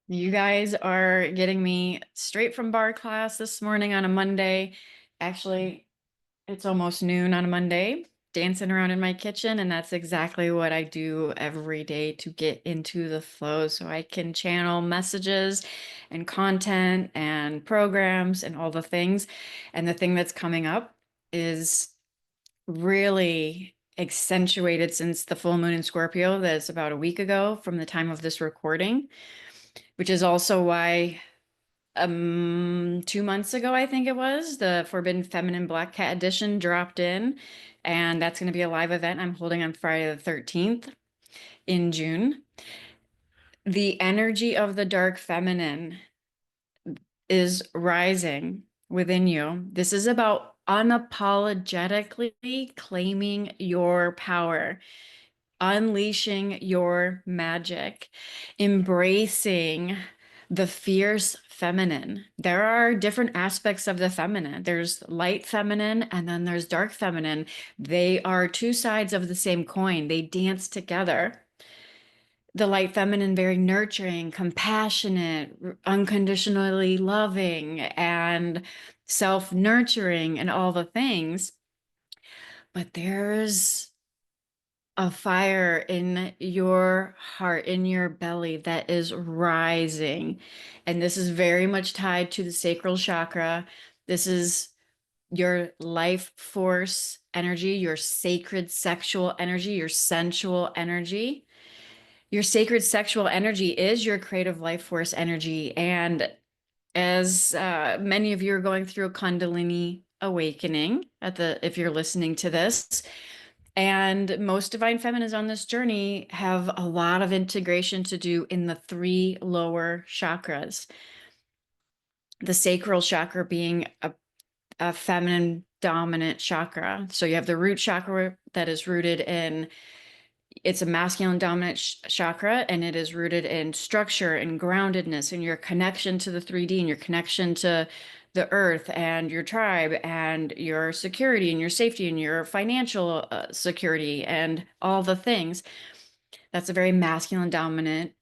You guys are getting me straight from bar class this morning on a Monday. Actually, it's almost noon on a Monday, dancing around in my kitchen, and that's exactly what I do every day to get into the flow so I can channel messages and content and programs and all the things. And the thing that's coming up is really accentuated since the full moon in Scorpio, that's about a week ago from the time of this recording, which is also why 2 months ago, I think it was, the Forbidden Feminine Black Cat edition dropped in, and that's going to be a live event I'm holding on Friday the 13th in June. The energy of the dark feminine is rising within you. This is about unapologetically claiming your power, unleashing your magic, embracing the fierce feminine. There are different aspects of the feminine. There's light feminine and then there's dark feminine. They are two sides of the same coin. They dance together. The light feminine, very nurturing, compassionate, unconditionally loving, and self-nurturing, and all the things. But there's a fire in your heart, in your belly that is rising. And this is very much tied to the sacral chakra. This is your life force energy, your sacred sexual energy, your sensual energy. Your sacred sexual energy is your creative life force energy. And as many of you are going through a Kundalini awakening if you're listening to this, and most divine feminines on this journey have a lot of integration to do in the three lower chakras. The sacral chakra being a feminine dominant chakra. So you have the root chakra that is rooted in, it's a masculine dominant chakra, and it is rooted in structure and groundedness and your connection to the 3D and your connection to the earth and your tribe and your security and your safety and your financial security and all the things. That's a very masculine dominant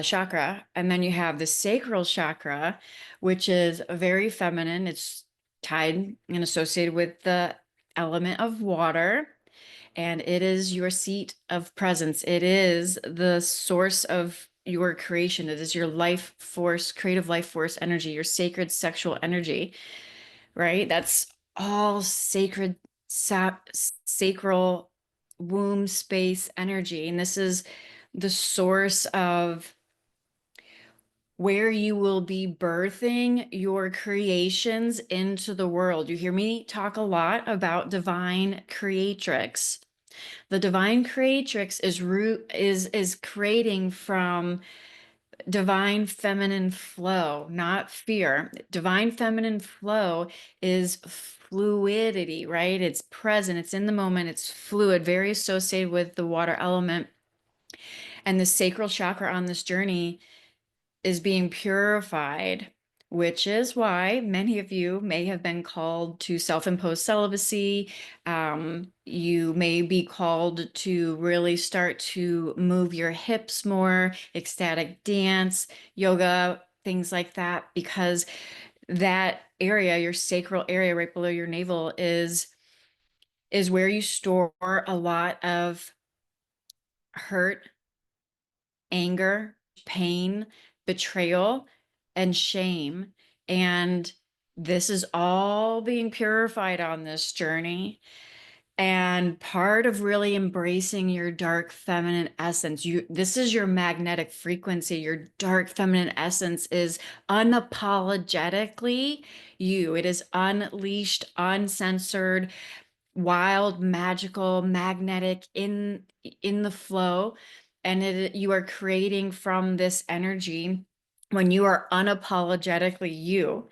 chakra. And then you have the sacral chakra, which is very feminine. It's tied and associated with the element of water, and it is your seat of presence. It is the source of your creation. It is your life force, creative life force energy, your sacred sexual energy, right? That's all sacred, sacral womb space energy. And this is the source of where you will be birthing your creations into the world. You hear me talk a lot about divine creatrix. The divine creatrix is creating from divine feminine flow, not fear. Divine feminine flow is fluidity, right? It's present, it's in the moment, it's fluid, very associated with the water element. And the sacral chakra on this journey is being purified, which is why many of you may have been called to self-imposed celibacy. You may be called to really start to move your hips more, ecstatic dance, yoga, things like that, because that area, your sacral area right below your navel, is where you store a lot of hurt, anger, pain, betrayal, and shame. And this is all being purified on this journey. And part of really embracing your dark feminine essence, this is your magnetic frequency. Your dark feminine essence is unapologetically you. It is unleashed, uncensored, wild, magical, magnetic, in the flow. And you are creating from this energy when you are unapologetically you.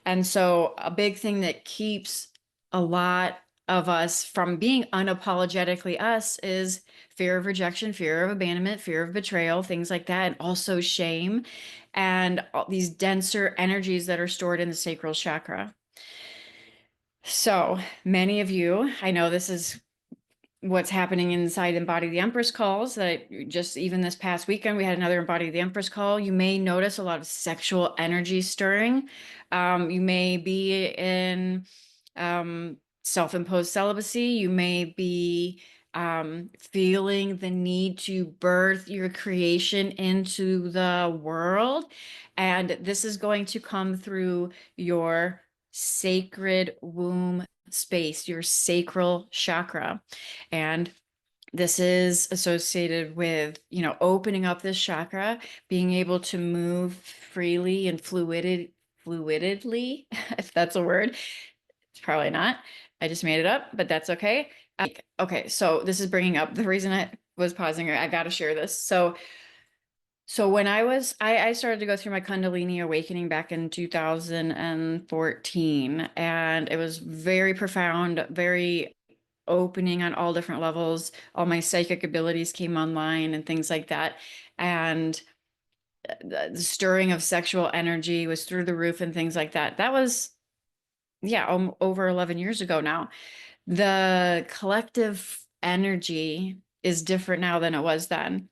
And so a big thing that keeps a lot of us from being unapologetically us is fear of rejection, fear of abandonment, fear of betrayal, things like that, and also shame and all these denser energies that are stored in the sacral chakra. So many of you, I know this is what's happening inside Embody the Empress calls that just even this past weekend, we had another Embody the Empress call. You may notice a lot of sexual energy stirring. You may be in self-imposed celibacy. You may be feeling the need to birth your creation into the world. And this is going to come through your sacred womb space, your sacral chakra. And this is associated with, opening up this chakra, being able to move freely and fluidly, if that's a word. It's probably not. I just made it up, but that's okay. Okay, so this is bringing up the reason I was pausing. I got to share this. So when I started to go through my Kundalini awakening back in 2014, and it was very profound, very opening on all different levels. All my psychic abilities came online and things like that. And the stirring of sexual energy was through the roof and things like that. That was, yeah, over 11 years ago now. The collective energy is different now than it was then.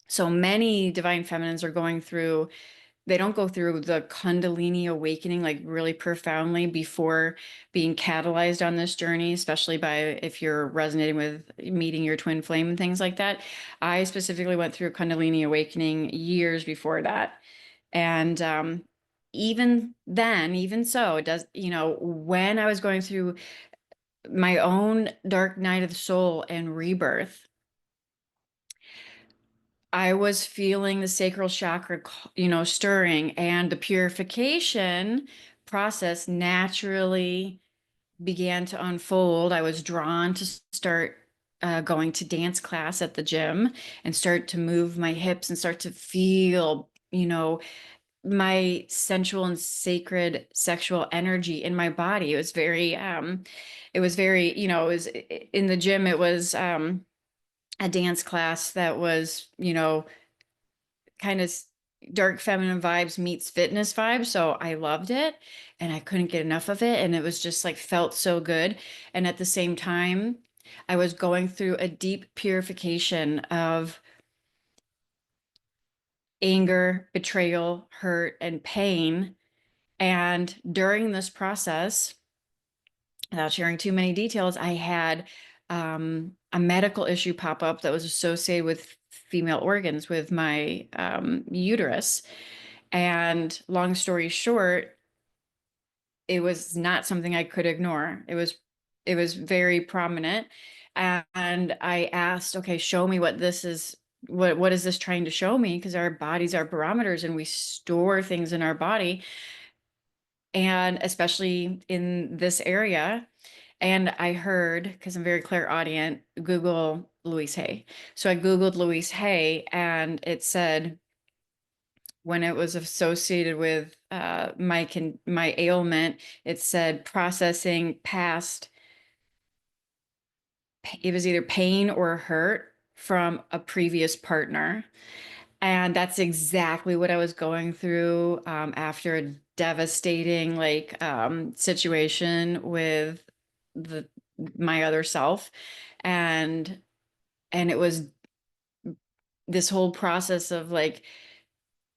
So many divine feminines are going through, they don't go through the Kundalini awakening like really profoundly before being catalyzed on this journey, especially by if you're resonating with meeting your twin flame and things like that. I specifically went through a Kundalini awakening years before that. And even then, even so, it does, when I was going through my own dark night of the soul and rebirth, I was feeling the sacral chakra, stirring, and the purification process naturally began to unfold. I was drawn to start going to dance class at the gym and start to move my hips and start to feel, my sensual and sacred sexual energy in my body. It was very, it was in the gym. It was a dance class that was, kind of dark feminine vibes meets fitness vibes. So I loved it and I couldn't get enough of it. And it was just like felt so good. And at the same time, I was going through a deep purification of anger, betrayal, hurt, and pain. And during this process, without sharing too many details, I had a medical issue pop up that was associated with female organs, with my uterus. And long story short, it was not something I could ignore. It was very prominent. And I asked, okay, show me what this is. What is this trying to show me? Because our bodies are barometers and we store things in our body. And especially in this area. And I heard, because I'm very clairaudient, Google Louise Hay. So I Googled Louise Hay and it said, when it was associated with my ailment, it said processing past, it was either pain or hurt from a previous partner. And that's exactly what I was going through after a devastating situation with the my other self. And it was this whole process of like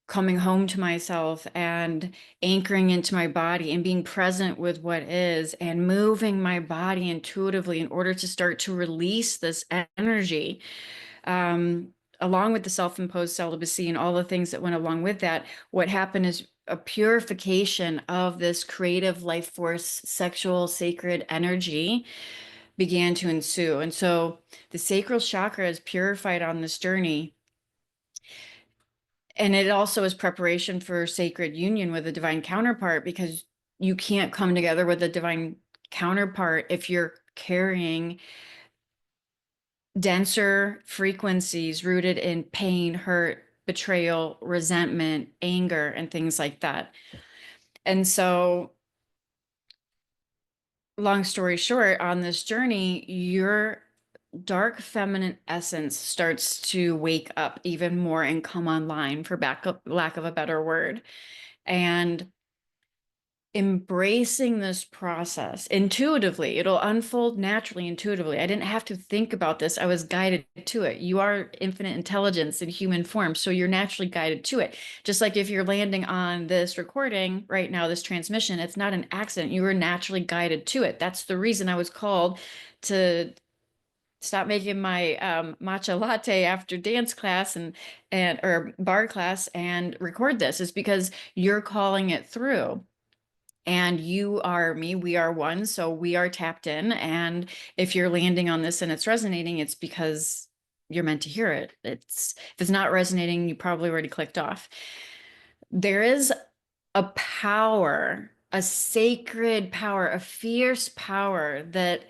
coming home to myself and anchoring into my body and being present with what is and moving my body intuitively in order to start to release this energy, along with the self-imposed celibacy and all the things that went along with that. What happened is a purification of this creative life force, sexual, sacred energy began to ensue. And so the sacral chakra is purified on this journey. And it also is preparation for sacred union with a divine counterpart, because you can't come together with a divine counterpart if you're carrying denser frequencies rooted in pain, hurt, betrayal, resentment, anger, and things like that. And so, long story short, on this journey, your dark feminine essence starts to wake up even more and come online, for lack of a better word. And embracing this process intuitively. It'll unfold naturally, intuitively. I didn't have to think about this. I was guided to it. You are infinite intelligence in human form, so you're naturally guided to it. Just like if you're landing on this recording right now, this transmission, it's not an accident. You were naturally guided to it. That's the reason I was called to stop making my matcha latte after dance class and or bar class and record this, is because you're calling it through. And you are me, we are one, so we are tapped in. And if you're landing on this and it's resonating, it's because you're meant to hear it. If it's not resonating, you probably already clicked off. There is a power, a sacred power, a fierce power that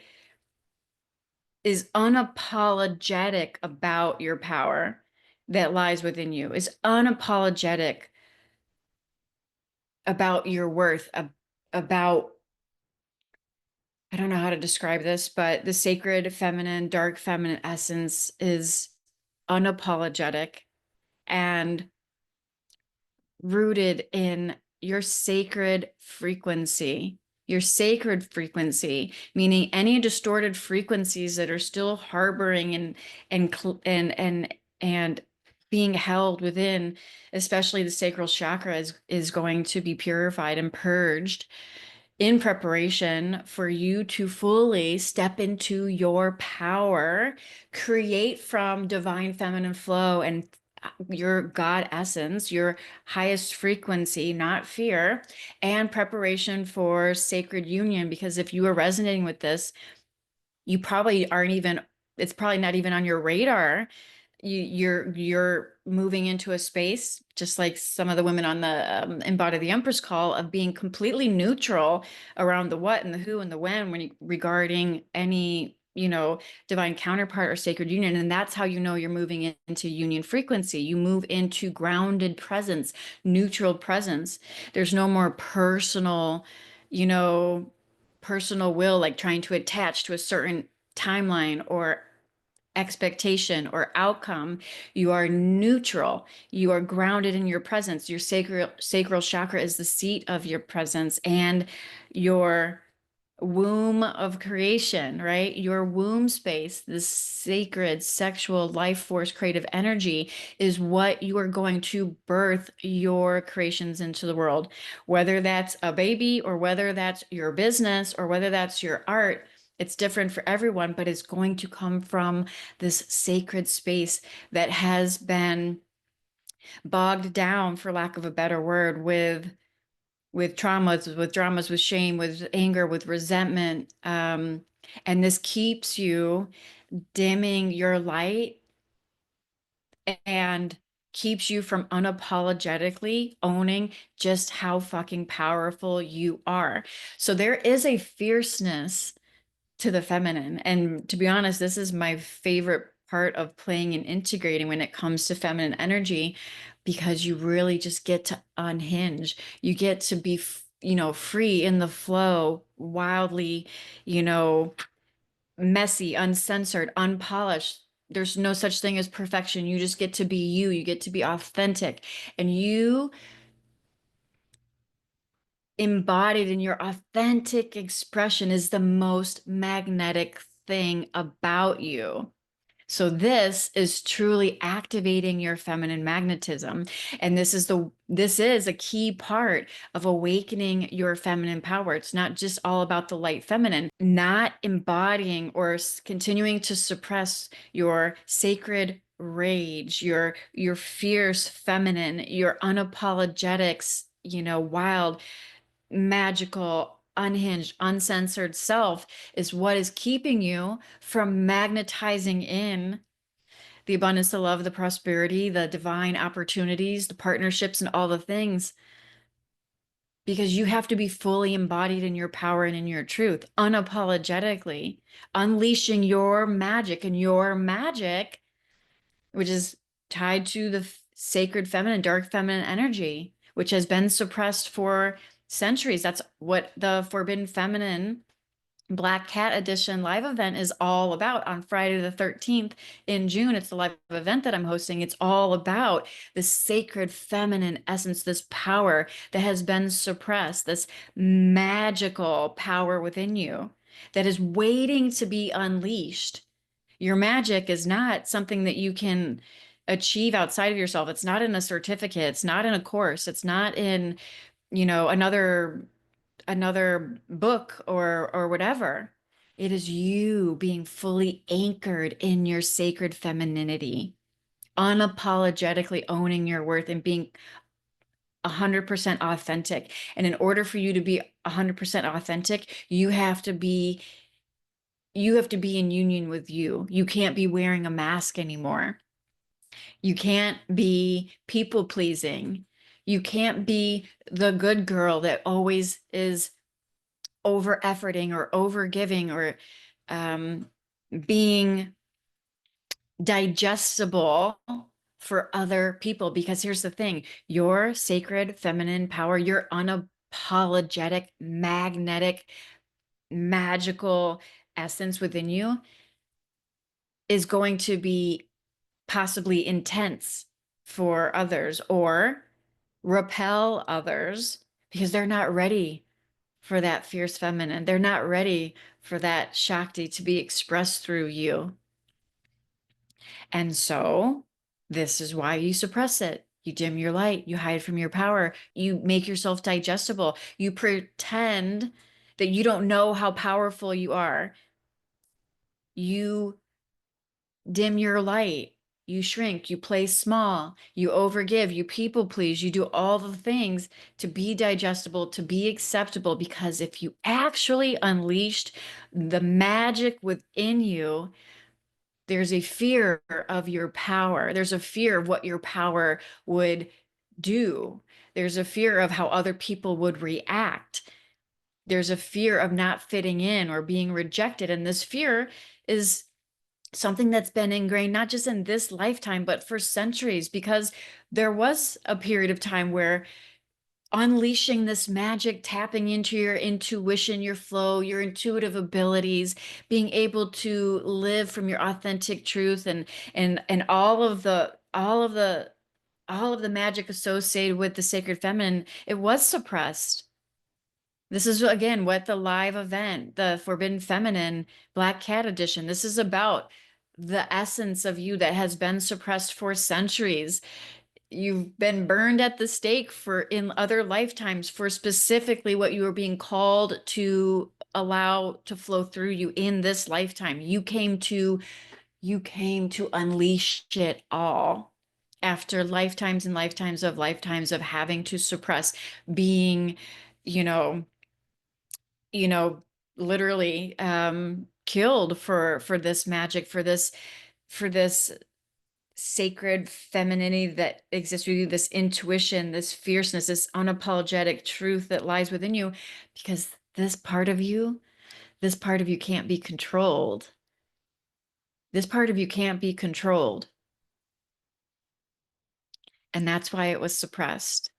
is unapologetic about your power that lies within you, is unapologetic about your worth, about, I don't know how to describe this, but the sacred feminine, dark feminine essence is unapologetic and rooted in your sacred frequency, meaning any distorted frequencies that are still harboring and being held within, especially the sacral chakra, is going to be purified and purged in preparation for you to fully step into your power, create from divine feminine flow and your God essence, your highest frequency, not fear, and preparation for sacred union. Because if you are resonating with this, you probably aren't even, it's probably not even on your radar. You're moving into a space, just like some of the women on the Embody the Empress call, of being completely neutral around the what and the who and the when regarding any, divine counterpart or sacred union. And that's how you know you're moving into union frequency. You move into grounded presence, neutral presence. There's no more personal, you know, personal will, like trying to attach to a certain timeline or expectation or outcome. You are neutral. You are grounded in your presence. Your sacral chakra is the seat of your presence and your womb of creation, right? Your womb space, this sacred sexual life force creative energy, is what you are going to birth your creations into the world. Whether that's a baby or whether that's your business or whether that's your art, it's different for everyone, but it's going to come from this sacred space that has been bogged down, for lack of a better word, with traumas, with dramas, with shame, with anger, with resentment. And this keeps you dimming your light and keeps you from unapologetically owning just how fucking powerful you are. So there is a fierceness to the feminine. And to be honest, this is my favorite part of playing and integrating when it comes to feminine energy, because you really just get to unhinge. You get to be, free in the flow, wildly, you know, messy, uncensored, unpolished. There's no such thing as perfection. You just get to be you. You get to be authentic. And you embodied in your authentic expression is the most magnetic thing about you. So this is truly activating your feminine magnetism. And this is a key part of awakening your feminine power. It's not just all about the light feminine, not embodying or continuing to suppress your sacred rage, your fierce feminine, your unapologetics, wild, magical, unhinged, uncensored self is what is keeping you from magnetizing in the abundance, the love, the prosperity, the divine opportunities, the partnerships, and all the things. Because you have to be fully embodied in your power and in your truth, unapologetically, unleashing your magic. And your magic, which is tied to the sacred feminine, dark feminine energy, which has been suppressed for centuries. That's what the forbidden feminine Black Cat Edition live event is all about on Friday the 13th in June. It's the live event that I'm hosting. It's all about this sacred feminine essence, this power that has been suppressed, this magical power within you that is waiting to be unleashed. Your magic is not something that you can achieve outside of yourself. It's not in a certificate. It's not in a course. It's not in, another book or whatever. It is you being fully anchored in your sacred femininity, unapologetically owning your worth and being 100% authentic. And in order for you to be 100% authentic, you have to be in union with you. You can't be wearing a mask anymore. You can't be people pleasing. You can't be the good girl that always is over efforting or over giving or um, being digestible for other people. Because here's the thing, your sacred feminine power, your unapologetic, magnetic, magical essence within you is going to be possibly intense for others or repel others because they're not ready for that fierce feminine. They're not ready for that Shakti to be expressed through you. And so this is why you suppress it. You dim your light, you hide from your power, you make yourself digestible, you pretend that you don't know how powerful you are. You dim your light, you shrink, you play small, you overgive, you people please, you do all the things to be digestible, to be acceptable, because if you actually unleashed the magic within you, there's a fear of your power. There's a fear of what your power would do. There's a fear of how other people would react. There's a fear of not fitting in or being rejected. And this fear is something that's been ingrained not just in this lifetime, but for centuries, because there was a period of time where unleashing this magic, tapping into your intuition, your flow, your intuitive abilities, being able to live from your authentic truth and all of the magic associated with the sacred feminine, it was suppressed. This is again what the live event, the Forbidden Feminine Black Cat Edition, this is about the essence of you that has been suppressed for centuries. You've been burned at the stake for in other lifetimes for specifically what you were being called to allow to flow through you in this lifetime. You came to unleash it all after lifetimes and lifetimes of having to suppress, being, you know, you know, literally killed for this magic, for this sacred femininity that exists with you, this intuition, this fierceness, this unapologetic truth that lies within you, because this part of you can't be controlled. This part of you can't be controlled. And that's why it was suppressed.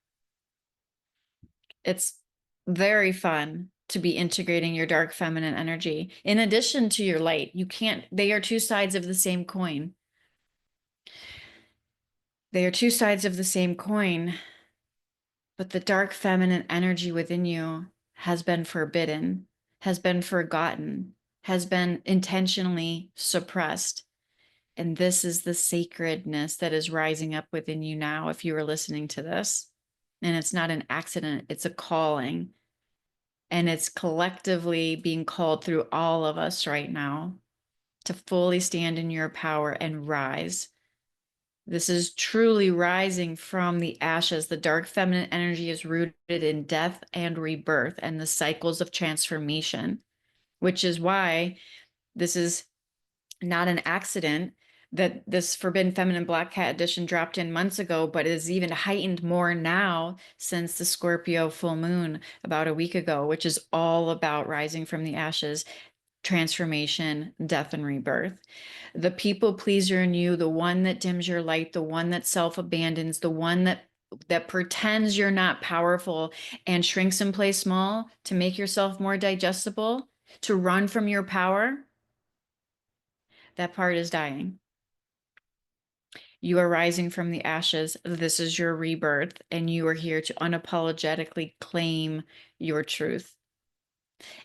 It's very fun to be integrating your dark feminine energy in addition to your light. They are two sides of the same coin. They are two sides of the same coin, but the dark feminine energy within you has been forbidden, has been forgotten, has been intentionally suppressed. And this is the sacredness that is rising up within you now, if you are listening to this. And it's not an accident, it's a calling. And it's collectively being called through all of us right now to fully stand in your power and rise. This is truly rising from the ashes. The dark feminine energy is rooted in death and rebirth and the cycles of transformation, which is why this is not an accident that this Forbidden Feminine Black Cat Edition dropped in months ago, but is even heightened more now since the Scorpio full moon about a week ago, which is all about rising from the ashes, transformation, death, and rebirth. The people pleaser in you, the one that dims your light, the one that self-abandons, the one that pretends you're not powerful and shrinks and plays small to make yourself more digestible, To run from your power, that part is dying. You are rising from the ashes. This is your rebirth, and you are here to unapologetically claim your truth.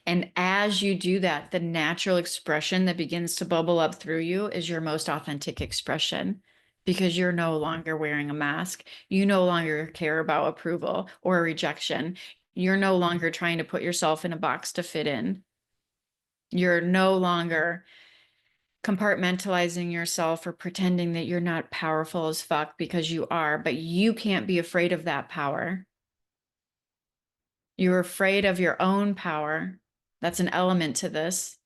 And as you do that, the natural expression that begins to bubble up through you is your most authentic expression because you're no longer wearing a mask. You no longer care about approval or rejection. You're no longer trying to put yourself in a box to fit in. You're no longer compartmentalizing yourself or pretending that you're not powerful as fuck because you are, but you can't be afraid of that power. You're afraid of your own power. That's an element to this.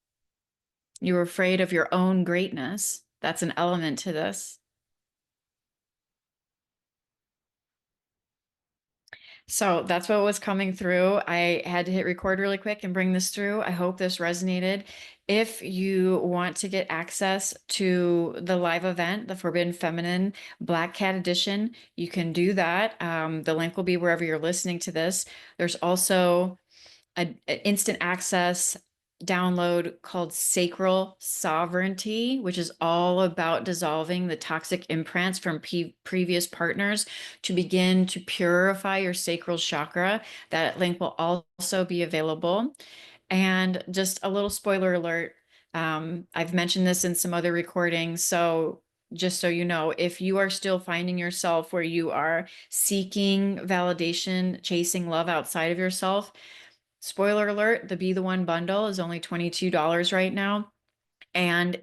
You're afraid of your own greatness. That's an element to this. So that's what was coming through. I had to hit record really quick and bring this through. I hope this resonated. If you want to get access to the live event, the Forbidden Feminine Black Cat Edition, you can do that. The link will be wherever you're listening to this. There's also an instant access download called Sacral Sovereignty, which is all about dissolving the toxic imprints from previous partners to begin to purify your sacral chakra. That link will also be available. And just a little spoiler alert, I've mentioned this in some other recordings, so just so you know, if you are still finding yourself where you are seeking validation, chasing love outside of yourself, spoiler alert, the Be the One bundle is only $22 right now. And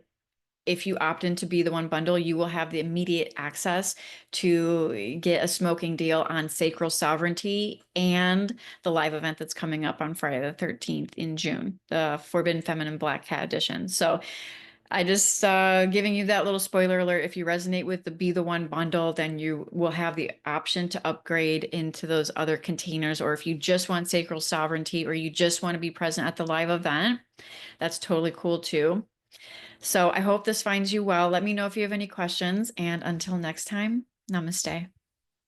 if you opt into Be the One bundle, you will have the immediate access to get a smoking deal on Sacral Sovereignty and the live event that's coming up on Friday the 13th in June, the Forbidden Feminine Black Cat Edition. So I just giving you that little spoiler alert. If you resonate with the Be the One bundle, then you will have the option to upgrade into those other containers. Or if you just want Sacral Sovereignty or you just want to be present at the live event, that's totally cool too. So I hope this finds you well. Let me know if you have any questions. And until next time, namaste.